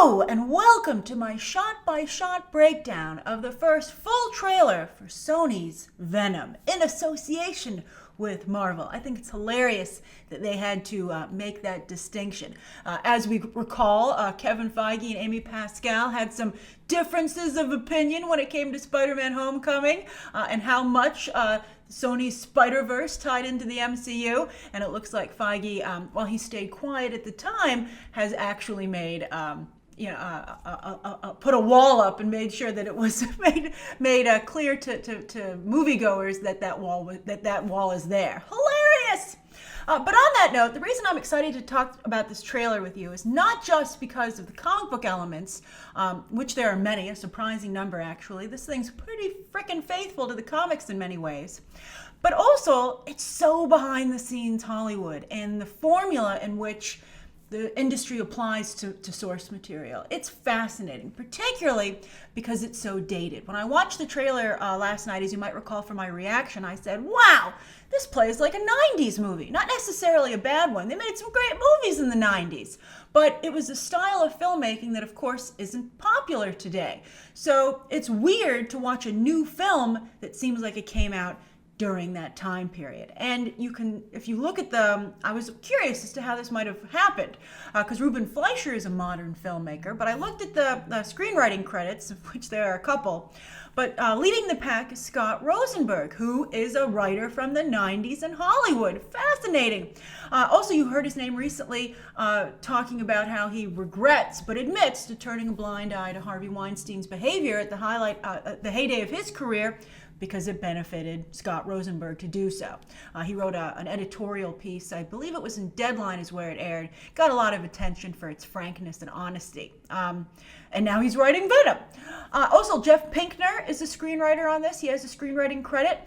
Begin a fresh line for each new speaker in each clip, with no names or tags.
Hello and welcome to my shot-by-shot breakdown of the first full trailer for Sony's Venom in association with Marvel. I think it's hilarious that they had to make that distinction. As we recall, Kevin Feige and Amy Pascal had some differences of opinion when it came to Spider-Man Homecoming and how much Sony's Spider-Verse tied into the MCU, and it looks like Feige, while he stayed quiet at the time, has actually made put a wall up and made sure that it was made clear to moviegoers that wall is there. Hilarious! But on that note, the reason I'm excited to talk about this trailer with you is not just because of the comic book elements, which there are many, a surprising number actually. This thing's pretty frickin' faithful to the comics in many ways. But also, it's so behind the scenes Hollywood and the formula in which the industry applies to source material. It's fascinating, particularly because it's so dated. When I watched the trailer last night, as you might recall from my reaction, I said, wow, this plays like a 90s movie. Not necessarily a bad one. They made some great movies in the 90s. But it was a style of filmmaking that, of course, isn't popular today. So it's weird to watch a new film that seems like it came out during that time period. And you can, if you look at I was curious as to how this might have happened, because Ruben Fleischer is a modern filmmaker, but I looked at the screenwriting credits, of which there are a couple, but leading the pack is Scott Rosenberg, who is a writer from the 90s in Hollywood. Fascinating. Also, you heard his name recently talking about how he regrets, but admits to turning a blind eye to Harvey Weinstein's behavior at the heyday of his career, because it benefited Scott Rosenberg to do so. He wrote an editorial piece, I believe it was in Deadline is where it aired, got a lot of attention for its frankness and honesty. And now he's writing Venom. Also, Jeff Pinkner is a screenwriter on this. He has a screenwriting credit.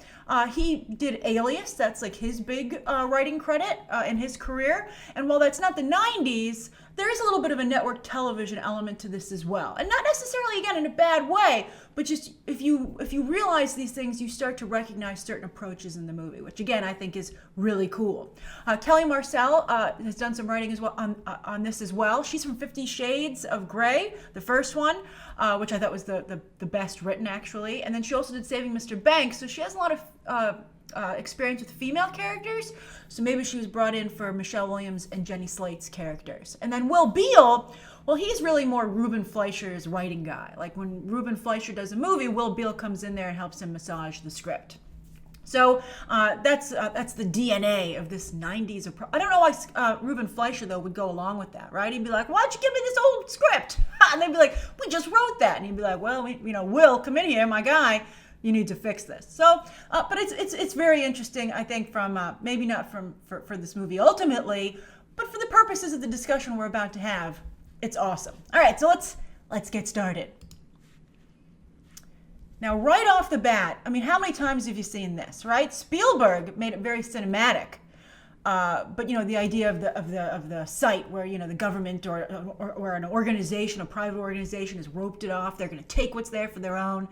He did Alias, that's like his big writing credit in his career. And while that's not the 90s, there is a little bit of a network television element to this as well. And not necessarily, again, in a bad way, but just if you realize these things, you start to recognize certain approaches in the movie, which again, I think is really cool. Kelly Marcel has done some writing as well on this as well. She's from 50 Shades of Grey, the first one, which I thought was the best written actually. And then she also did Saving Mr. Banks, so she has a lot of experience with female characters, so maybe she was brought in for Michelle Williams and Jenny Slate's characters. And then Will Beall, well, he's really more Ruben Fleischer's writing guy. Like when Ruben Fleischer does a movie, Will Beall comes in there and helps him massage the script. So that's the DNA of this 90s approach. I don't know why Ruben Fleischer, though, would go along with that, right? He'd be like, why'd you give me this old script? And they'd be like, we just wrote that. And he'd be like, well, Will, come in here, my guy. You need to fix this. So, but it's very interesting, I think, from maybe not for this movie ultimately, but for the purposes of the discussion we're about to have, it's awesome. All right, so let's get started. Now, right off the bat, I mean, how many times have you seen this, right? Spielberg made it very cinematic. But the idea of the site where the government or an organization, a private organization, has roped it off. They're going to take what's there for their own.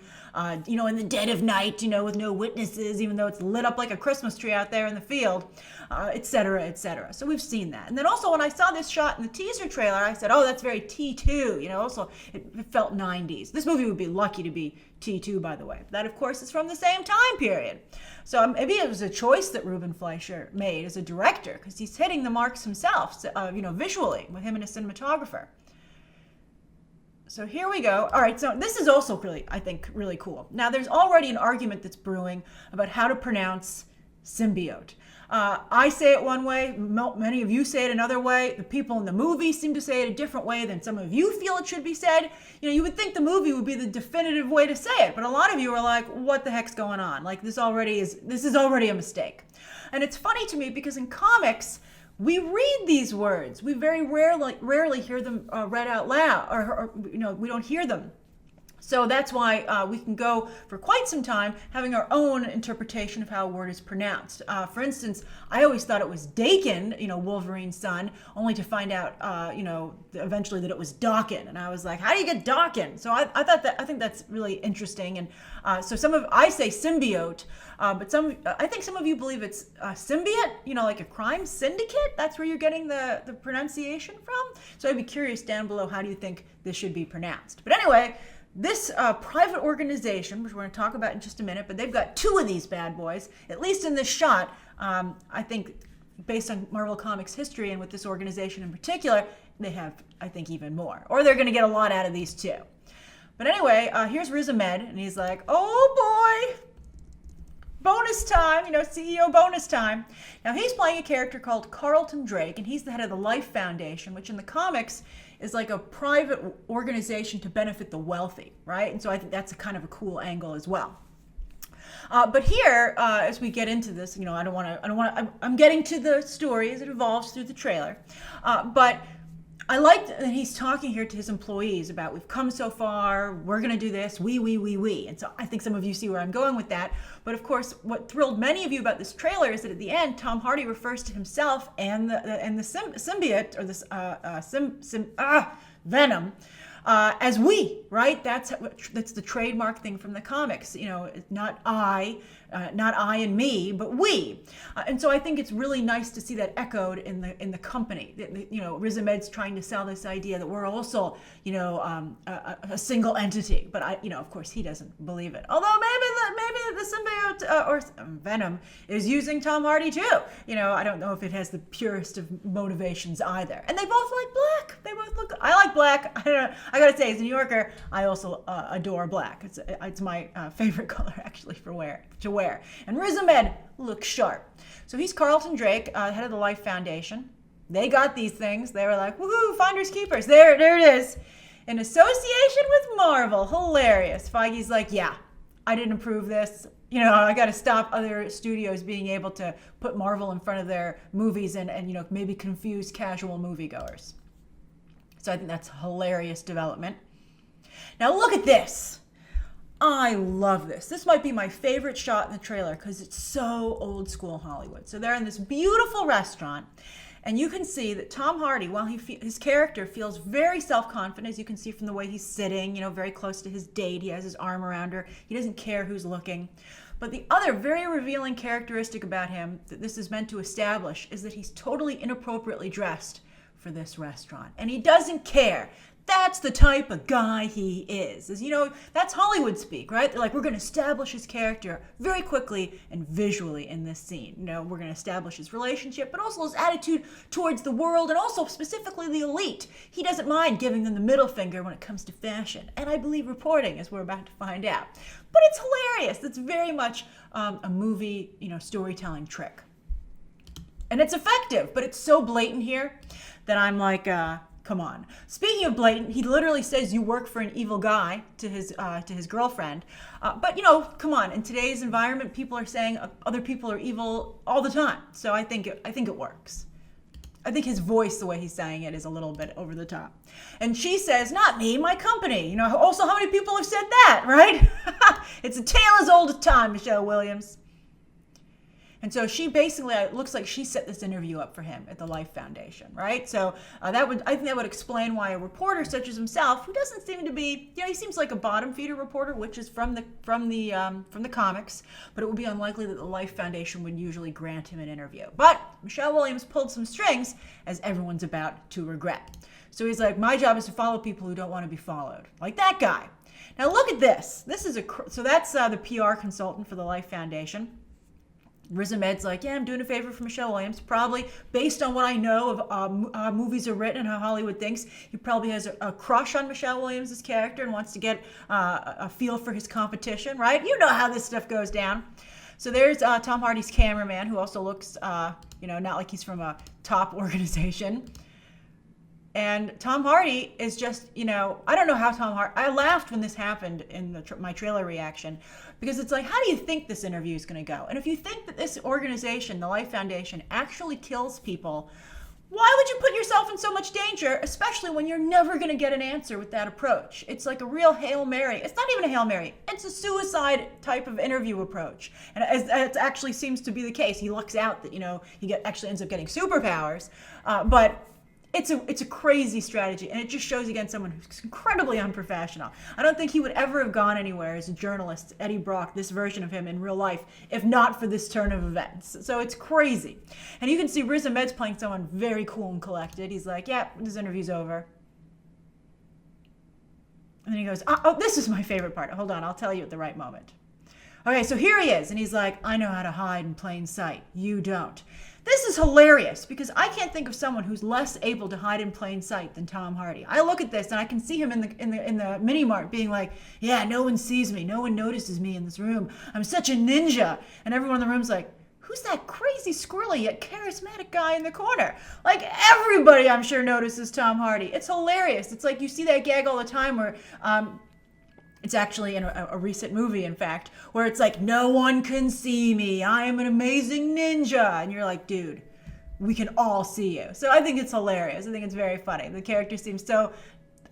In the dead of night, with no witnesses, even though it's lit up like a Christmas tree out there in the field, et cetera, et cetera. So we've seen that. And then also when I saw this shot in the teaser trailer, I said, oh, that's very T2. Also it felt 90s. This movie would be lucky to be T2, by the way. That, of course, is from the same time period. So maybe it was a choice that Ruben Fleischer made as a director, because he's hitting the marks himself, visually, with him and a cinematographer. So here we go. All right, so this is also really, I think, really cool. Now, there's already an argument that's brewing about how to pronounce symbiote. I say it one way, many of you say it another way. The people in the movie seem to say it a different way than some of you feel it should be said. You would think the movie would be the definitive way to say it, but a lot of you are like, what the heck's going on? Like, this is already a mistake. And it's funny to me because in comics, we read these words. We very rarely hear them read out loud, or we don't hear them So that's why we can go for quite some time having our own interpretation of how a word is pronounced. For instance, I always thought it was Dakin, Wolverine's son, only to find out, eventually that it was Dakin. And I was like, how do you get Dakin? So I think that's really interesting. And so I say symbiote, but I think some of you believe it's symbiote, like a crime syndicate. That's where you're getting the pronunciation from. So I'd be curious down below, how do you think this should be pronounced? But anyway, this private organization, which we're going to talk about in just a minute, but they've got 2 of these bad boys, at least in this shot. I think based on Marvel Comics history and with this organization in particular, they have, I think, even more. Or they're going to get a lot out of these 2. But anyway, here's Riz Ahmed, and he's like, oh boy, bonus time, CEO bonus time. Now he's playing a character called Carlton Drake, and he's the head of the Life Foundation, which in the comics is like a private organization to benefit the wealthy, right? And so I think that's a kind of a cool angle as well. But here, as we get into this, I'm getting to the story as it evolves through the trailer. But I like that he's talking here to his employees about, we've come so far, we're going to do this, we. And so I think some of you see where I'm going with that. But of course, what thrilled many of you about this trailer is that at the end, Tom Hardy refers to himself and the symbiote, or this Venom, as we, right? That's the trademark thing from the comics. Not I and me, but we. And so I think it's really nice to see that echoed in the company. Riz Ahmed's trying to sell this idea that we're also, a single entity. But of course, he doesn't believe it. Although maybe the symbiote or Venom is using Tom Hardy too. I don't know if it has the purest of motivations either. And they both like black. They both look. I like black. I don't know. I gotta say, as a New Yorker, I also adore black. It's my favorite color actually to wear. And Riz Ahmed looks sharp. So he's Carlton Drake, head of the Life Foundation. They got these things. They were like, woohoo, finders keepers. There it is. In association with Marvel. Hilarious. Feige's like, yeah, I didn't approve this. I got to stop other studios being able to put Marvel in front of their movies and maybe confuse casual moviegoers. So I think that's a hilarious development. Now look at this. I love this. This might be my favorite shot in the trailer because it's so old school Hollywood. So they're in this beautiful restaurant, and you can see that Tom Hardy, while his character feels very self-confident, as you can see from the way he's sitting, very close to his date. He has his arm around her. He doesn't care who's looking. But the other very revealing characteristic about him that this is meant to establish is that he's totally inappropriately dressed for this restaurant. And he doesn't care. That's the type of guy he is. That's Hollywood speak, right? They're like, we're going to establish his character very quickly and visually in this scene. We're going to establish his relationship, but also his attitude towards the world and also specifically the elite. He doesn't mind giving them the middle finger when it comes to fashion. And I believe reporting, as we're about to find out. But it's hilarious. It's very much a movie, storytelling trick. And it's effective, but it's so blatant here that I'm like, come on. Speaking of blatant, he literally says you work for an evil guy to his girlfriend. But come on. In today's environment, people are saying other people are evil all the time. So I think it works. I think his voice, the way he's saying it, is a little bit over the top. And she says, "Not me, my company." Also, how many people have said that, right? It's a tale as old as time, Michelle Williams. And so she basically, it looks like she set this interview up for him at the Life Foundation, right? So I think that would explain why a reporter such as himself, who doesn't seem to be, he seems like a bottom feeder reporter, which is from the comics, but it would be unlikely that the Life Foundation would usually grant him an interview. But Michelle Williams pulled some strings, as everyone's about to regret. So he's like, my job is to follow people who don't want to be followed, like that guy. Now look at this. So that's the PR consultant for the Life Foundation. Riz Ahmed's like, yeah, I'm doing a favor for Michelle Williams. Probably based on what I know of how movies are written and how Hollywood thinks, he probably has a crush on Michelle Williams' character and wants to get a feel for his competition, right? You know how this stuff goes down. So there's Tom Hardy's cameraman, who also looks, not like he's from a top organization. And Tom Hardy is just, I don't know how I laughed when this happened in my trailer reaction, because it's like, how do you think this interview is going to go? And if you think that this organization, the Life Foundation, actually kills people, Why would you put yourself in so much danger, especially when you're never going to get an answer with that approach? It's like a real Hail Mary. It's not even a Hail Mary. It's a suicide type of interview approach. And it actually seems to be the case. He lucks out that, he actually ends up getting superpowers. But it's a crazy strategy, and it just shows, again, someone who's incredibly unprofessional. I don't think he would ever have gone anywhere as a journalist, Eddie Brock, this version of him in real life, if not for this turn of events. So it's crazy. And you can see Riz Ahmed's playing someone very cool and collected. He's like, yeah, this interview's over. And then he goes, oh, this is my favorite part. Hold on, I'll tell you at the right moment. Okay, so here he is, and he's like, I know how to hide in plain sight. You don't. This is hilarious because I can't think of someone who's less able to hide in plain sight than Tom Hardy. I look at this and I can see him in the mini mart being like, yeah, no one sees me. No one notices me in this room. I'm such a ninja. And everyone in the room's like, who's that crazy, squirrely, yet charismatic guy in the corner? Like, everybody, I'm sure, notices Tom Hardy. It's hilarious. It's like you see that gag all the time where it's actually in a recent movie, in fact, where it's like, no one can see me. I am an amazing ninja. And you're like, dude, we can all see you. So I think it's hilarious. I think it's very funny. The character seems so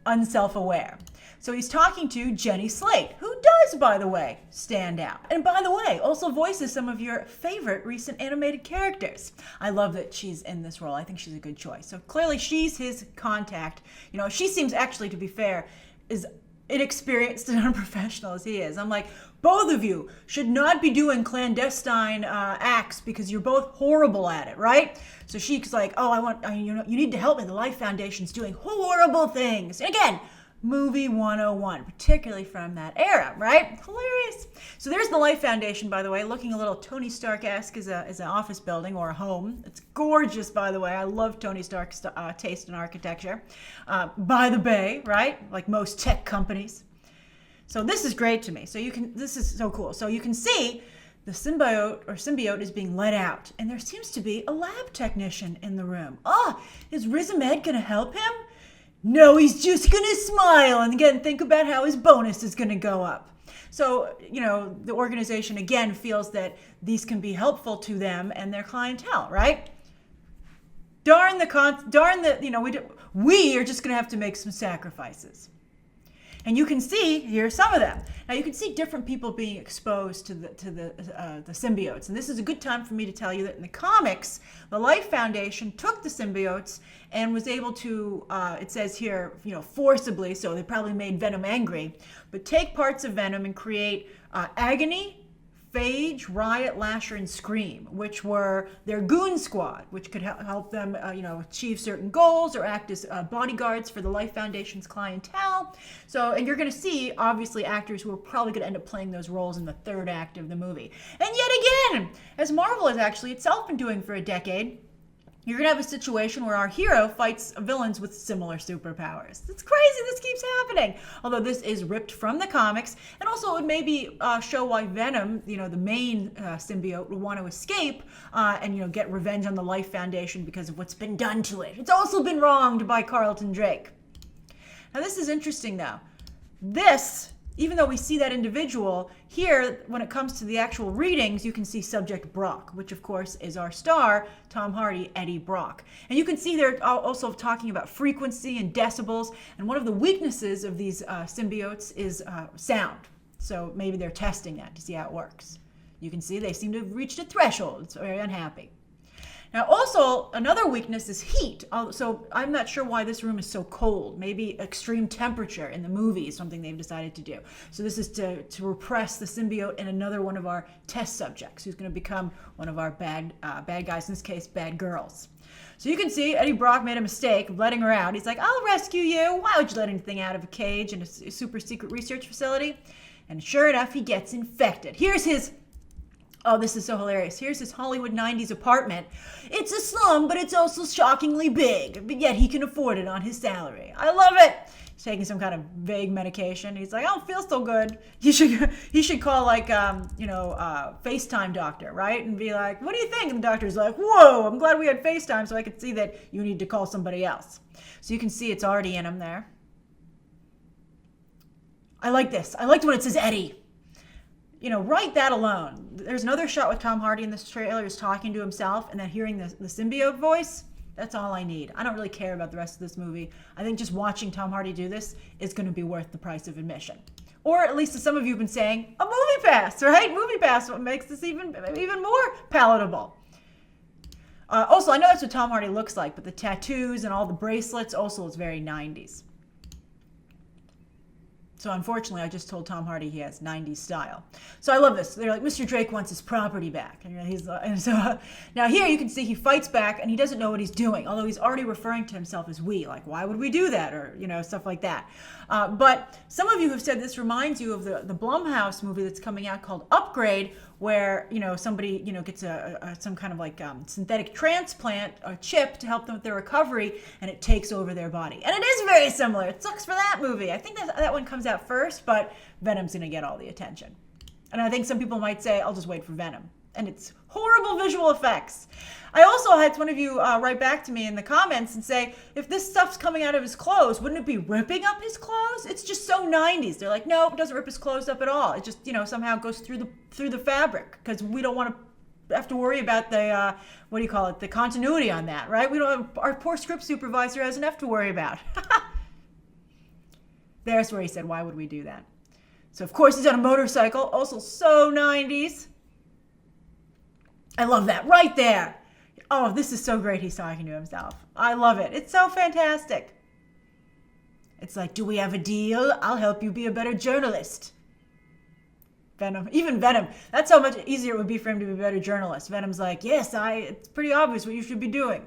unself-aware. So he's talking to Jenny Slate, who does, by the way, stand out. And by the way, also voices some of your favorite recent animated characters. I love that she's in this role. I think she's a good choice. So clearly she's his contact. She seems, actually, to be fair, is inexperienced and unprofessional as he is. I'm like, both of you should not be doing clandestine acts because you're both horrible at it, right? So she's like, oh, you need to help me. The Life Foundation's doing horrible things. And again, movie 101, particularly from that era, right? Hilarious. So there's the Life Foundation, by the way, looking a little Tony Stark-esque as an office building or a home. It's gorgeous, by the way. I love Tony Stark's taste in architecture. By the bay, right? Like most tech companies. So this is great to me. This is so cool. So you can see the symbiote is being let out, and there seems to be a lab technician in the room. Is Riz Ahmed going to help him? No, he's just going to smile. And again, think about how his bonus is going to go up. So, the organization, again, feels that these can be helpful to them and their clientele, right? We are just going to have to make some sacrifices. And you can see, here are some of them. Now you can see different people being exposed to the symbiotes. And this is a good time for me to tell you that in the comics, the Life Foundation took the symbiotes and was able to, it says here, forcibly, so they probably made Venom angry, but take parts of Venom and create Agony, Phage, Riot, Lasher, and Scream, which were their goon squad, which could help them, achieve certain goals or act as bodyguards for the Life Foundation's clientele. So, and you're going to see, obviously, actors who are probably going to end up playing those roles in the third act of the movie. And yet again, as Marvel has actually itself been doing for a decade, you're going to have a situation where our hero fights villains with similar superpowers. It's crazy this keeps happening. Although this is ripped from the comics. And also it would maybe show why Venom, the main symbiote, would want to escape and, get revenge on the Life Foundation because of what's been done to it. It's also been wronged by Carlton Drake. Now this is interesting though. Even though we see that individual, here, when it comes to the actual readings, you can see subject Brock, which of course is our star, Tom Hardy, Eddie Brock. And you can see they're also talking about frequency and decibels, and one of the weaknesses of these symbiotes is sound. So maybe they're testing that to see how it works. You can see they seem to have reached a threshold. It's very unhappy. Now, also, another weakness is heat. So I'm not sure why this room is so cold. Maybe extreme temperature in the movie is something they've decided to do. So this is to repress the symbiote in another one of our test subjects who's going to become one of our bad guys, in this case, bad girls. So you can see Eddie Brock made a mistake of letting her out. He's like, I'll rescue you. Why would you let anything out of a cage in a super secret research facility? And sure enough, he gets infected. Here's his... Oh, this is so hilarious. Here's his Hollywood 90s apartment. It's a slum, but it's also shockingly big. But yet he can afford it on his salary. I love it. He's taking some kind of vague medication. He's like, I don't feel so good. He should call FaceTime doctor, right? And be like, what do you think? And the doctor's like, whoa, I'm glad we had FaceTime so I could see that you need to call somebody else. So you can see it's already in him there. I like this. I liked when it says Eddie. Write that alone. There's another shot with Tom Hardy in this trailer is talking to himself and then hearing the symbiote voice. That's all I need. I don't really care about the rest of this movie. I think just watching Tom Hardy do this is going to be worth the price of admission. Or at least as some of you have been saying, a movie pass, right? Movie pass what makes this even more palatable. Also, I know that's what Tom Hardy looks like, but the tattoos and all the bracelets also is very 90s. So unfortunately, I just told Tom Hardy he has 90s style. So I love this. They're like, Mr. Drake wants his property back. And so now here you can see he fights back and he doesn't know what he's doing, although he's already referring to himself as we. Like, why would we do that? Or, stuff like that. But some of you have said this reminds you of the Blumhouse movie that's coming out called Upgrade, where, somebody, gets some kind of like synthetic transplant or chip to help them with their recovery, and it takes over their body. And it is very similar. It sucks for that movie. I think that one comes out first, but Venom's going to get all the attention. And I think some people might say, I'll just wait for Venom. And it's horrible visual effects. I also had one of you write back to me in the comments and say, if this stuff's coming out of his clothes, wouldn't it be ripping up his clothes? It's just so 90s. They're like, no, it doesn't rip his clothes up at all. It just, somehow goes through the fabric, because we don't want to have to worry about the, the continuity on that, right? We don't have, our poor script supervisor has enough to worry about. There's where he said, why would we do that? So of course he's on a motorcycle, also so 90s. I love that right there. Oh, this is so great. He's talking to himself. I love it. It's so fantastic. It's like, do we have a deal? I'll help you be a better journalist. Venom, even Venom, that's how much easier it would be for him to be a better journalist. Venom's like, yes, it's pretty obvious what you should be doing.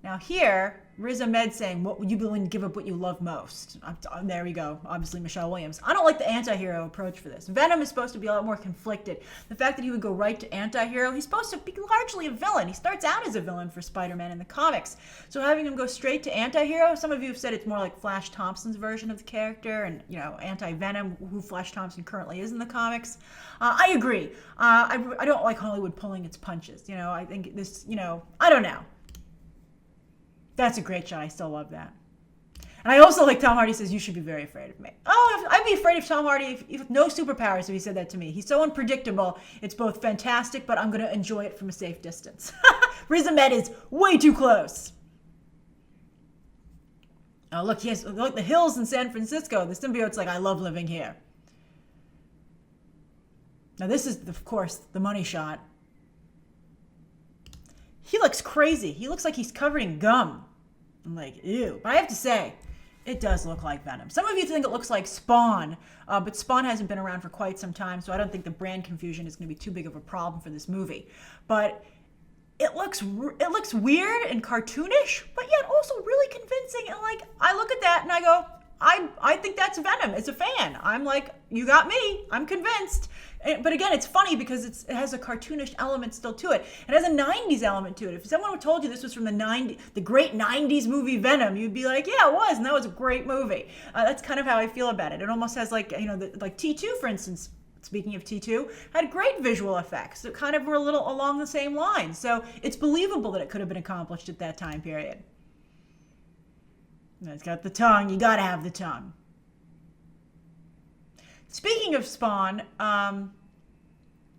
Now here, Riz Ahmed saying, what would you be willing to give up what you love most? There we go. Obviously, Michelle Williams. I don't like the anti-hero approach for this. Venom is supposed to be a lot more conflicted. The fact that he would go right to anti-hero, he's supposed to be largely a villain. He starts out as a villain for Spider-Man in the comics. So having him go straight to anti-hero, some of you have said it's more like Flash Thompson's version of the character and, anti-Venom, who Flash Thompson currently is in the comics. I agree. I don't like Hollywood pulling its punches. I think this, I don't know. That's a great shot. I still love that. And I also like Tom Hardy says, you should be very afraid of me. Oh, I'd be afraid of Tom Hardy if no superpowers if he said that to me. He's so unpredictable. It's both fantastic, but I'm going to enjoy it from a safe distance. Riz Ahmed is way too close. Oh, look, look, the hills in San Francisco. The symbiote's like, I love living here. Now this is, of course, the money shot. He looks crazy. He looks like he's covered in gum. I'm like, ew. But I have to say, it does look like Venom. Some of you think it looks like Spawn, but Spawn hasn't been around for quite some time, so I don't think the brand confusion is going to be too big of a problem for this movie. But it looks weird and cartoonish, but yet also really convincing. And like, I look at that and I go, I think that's Venom. As a fan, I'm like, you got me. I'm convinced. But again, it's funny because it has a cartoonish element still to it. It has a 90s element to it. If someone told you this was from the great 90s movie Venom, you'd be like, yeah, it was, and that was a great movie. That's kind of how I feel about it. It almost has like, like T2, for instance. Speaking of T2, had great visual effects that kind of were a little along the same lines. So it's believable that it could have been accomplished at that time period. It's got the tongue. You got to have the tongue. Speaking of Spawn, Todd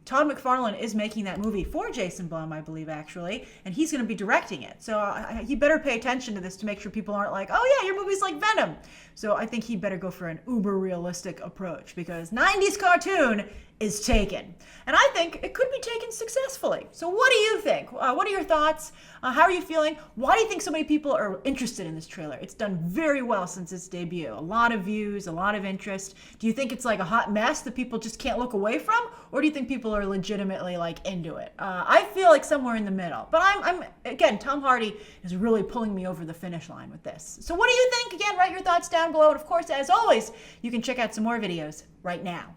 McFarlane is making that movie for Jason Blum, I believe, actually, and he's going to be directing it. So he better pay attention to this to make sure people aren't like, oh yeah, your movie's like Venom. So I think he better go for an uber realistic approach because 90s cartoon is taken. And I think it could be taken successfully. So what do you think? What are your thoughts? How are you feeling? Why do you think so many people are interested in this trailer? It's done very well since its debut. A lot of views, a lot of interest. Do you think it's like a hot mess that people just can't look away from? Or do you think people are legitimately like into it? I feel like somewhere in the middle. But I'm again, Tom Hardy is really pulling me over the finish line with this. So what do you think? Again, write your thoughts down below. And of course, as always, you can check out some more videos right now.